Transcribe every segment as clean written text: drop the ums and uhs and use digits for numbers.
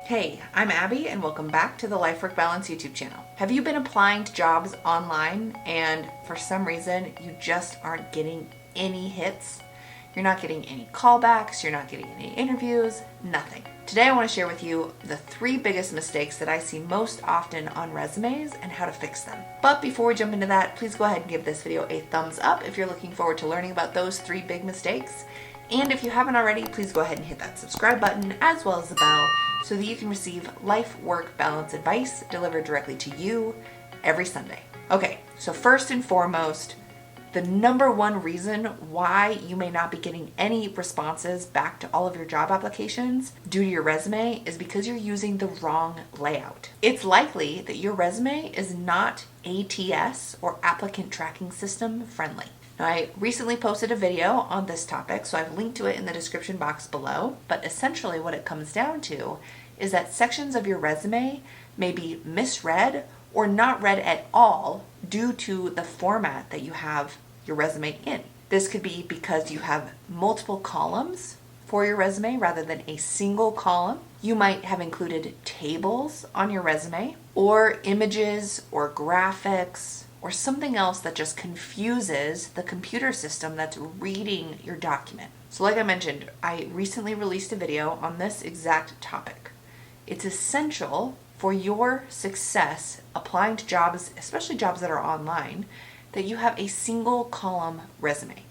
Hey, I'm Abby and welcome back to the Life Work Balance YouTube channel. Have you been applying to jobs online and for some reason you just aren't getting any hits? You're not getting any callbacks, you're not getting any interviews, nothing. Today I want to share with you the 3 biggest mistakes that I see most often on resumes and how to fix them. But before we jump into that, please go ahead and give this video a thumbs up if you're looking forward to learning about those 3 big mistakes. And if you haven't already, please go ahead and hit that subscribe button as well as the bell so that you can receive life work balance advice delivered directly to you every Sunday. Okay, so first and foremost, the number 1 reason why you may not be getting any responses back to all of your job applications due to your resume is because you're using the wrong layout. It's likely that your resume is not ATS or applicant tracking system friendly. Now, I recently posted a video on this topic, so I've linked to it in the description box below, but essentially what it comes down to is that sections of your resume may be misread or not read at all due to the format that you have your resume in. This could be because you have multiple columns for your resume rather than a single column. You might have included tables on your resume or images or graphics or something else that just confuses the computer system that's reading your document. So like I mentioned, I recently released a video on this exact topic. It's essential for your success applying to jobs, especially jobs that are online, that you have a single column resume.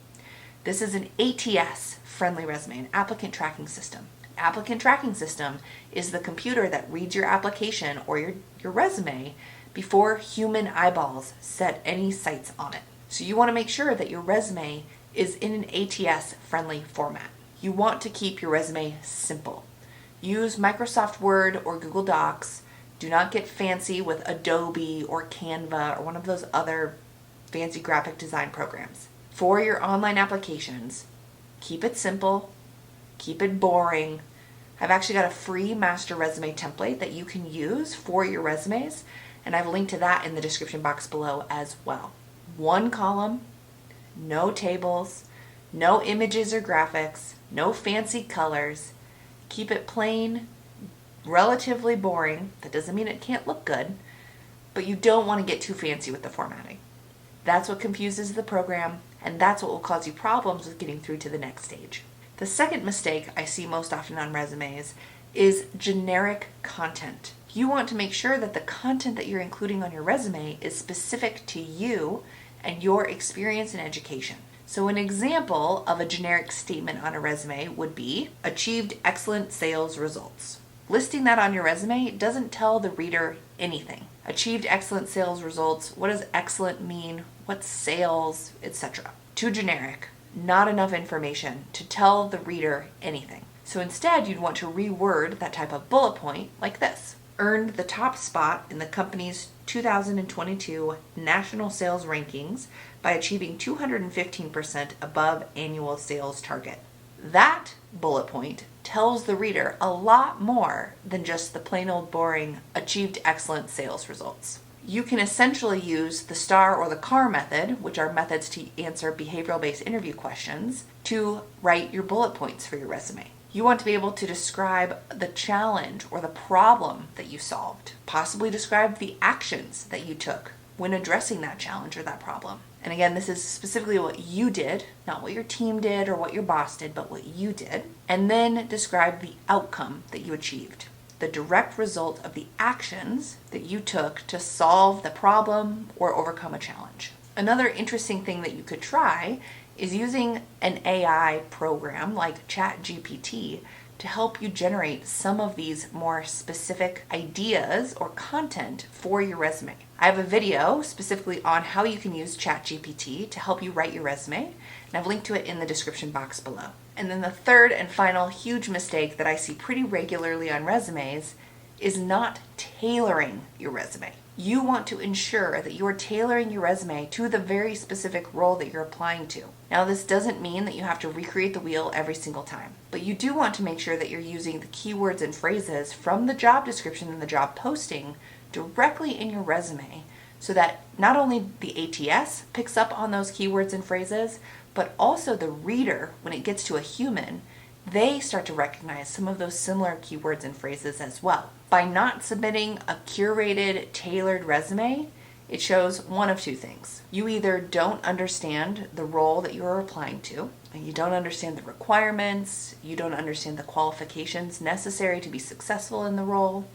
This is an ATS friendly resume, an applicant tracking system. Applicant tracking system is the computer that reads your application or your resume before human eyeballs set any sights on it. So you want to make sure that your resume is in an ATS friendly format. You want to keep your resume simple. Use Microsoft Word or Google Docs. Do not get fancy with Adobe or Canva or one of those other fancy graphic design programs. For your online applications, keep it simple, keep it boring. I've actually got a free master resume template that you can use for your resumes, and I've linked to that in the description box below as well. 1 column, no tables, no images or graphics, no fancy colors. Keep it plain, relatively boring. That doesn't mean it can't look good, but you don't want to get too fancy with the formatting. That's what confuses the program, and that's what will cause you problems with getting through to the next stage. The second mistake I see most often on resumes is generic content. You want to make sure that the content that you're including on your resume is specific to you and your experience and education. So an example of a generic statement on a resume would be, achieved excellent sales results. Listing that on your resume doesn't tell the reader anything. Achieved excellent sales results, what does excellent mean? What's sales, etc. Too generic, not enough information to tell the reader anything. So instead, you'd want to reword that type of bullet point like this. Earned the top spot in the company's 2022 national sales rankings by achieving 215% above annual sales target. That bullet point tells the reader a lot more than just the plain old boring achieved excellent sales results. You can essentially use the STAR or the CAR method, which are methods to answer behavioral-based interview questions, to write your bullet points for your resume. You want to be able to describe the challenge or the problem that you solved, possibly describe the actions that you took when addressing that challenge or that problem. And again, this is specifically what you did, not what your team did or what your boss did, but what you did. And then describe the outcome that you achieved, the direct result of the actions that you took to solve the problem or overcome a challenge. Another interesting thing that you could try is using an AI program like ChatGPT to help you generate some of these more specific ideas or content for your resume. I have a video specifically on how you can use ChatGPT to help you write your resume, and I've linked to it in the description box below. And then the third and final huge mistake that I see pretty regularly on resumes is not tailoring your resume. You want to ensure that you're tailoring your resume to the very specific role that you're applying to. Now, this doesn't mean that you have to recreate the wheel every single time, but you do want to make sure that you're using the keywords and phrases from the job description and the job posting directly in your resume so that not only the ATS picks up on those keywords and phrases, but also the reader, when it gets to a human, they start to recognize some of those similar keywords and phrases as well. By not submitting a curated, tailored resume, it shows one of two things. You either don't understand the role that you are applying to, and you don't understand the requirements, you don't understand the qualifications necessary to be successful in the role,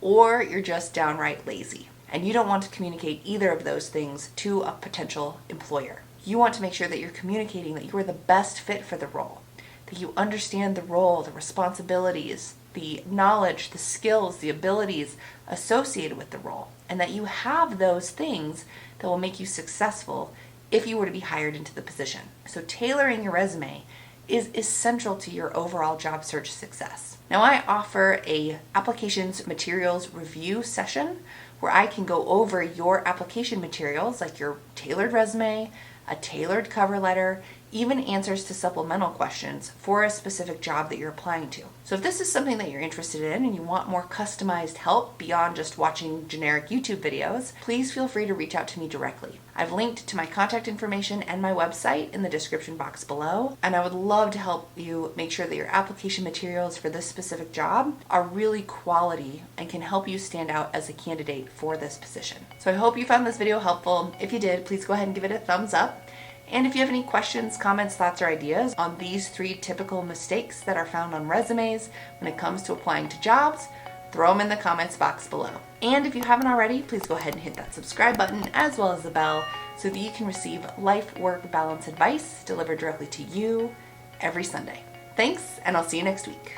or you're just downright lazy. And you don't want to communicate either of those things to a potential employer. You want to make sure that you're communicating that you are the best fit for the role, that you understand the role, the responsibilities, the knowledge, the skills, the abilities associated with the role, and that you have those things that will make you successful if you were to be hired into the position. So tailoring your resume is essential to your overall job search success. Now, I offer a applications materials review session where I can go over your application materials like your tailored resume, a tailored cover letter, even answers to supplemental questions for a specific job that you're applying to. So if this is something that you're interested in and you want more customized help beyond just watching generic YouTube videos, please feel free to reach out to me directly. I've linked to my contact information and my website in the description box below, and I would love to help you make sure that your application materials for this specific job are really quality and can help you stand out as a candidate for this position. So I hope you found this video helpful. If you did, please go ahead and give it a thumbs up. And if you have any questions, comments, thoughts, or ideas on these 3 typical mistakes that are found on resumes when it comes to applying to jobs, throw them in the comments box below. And if you haven't already, please go ahead and hit that subscribe button as well as the bell so that you can receive life-work balance advice delivered directly to you every Sunday. Thanks, and I'll see you next week.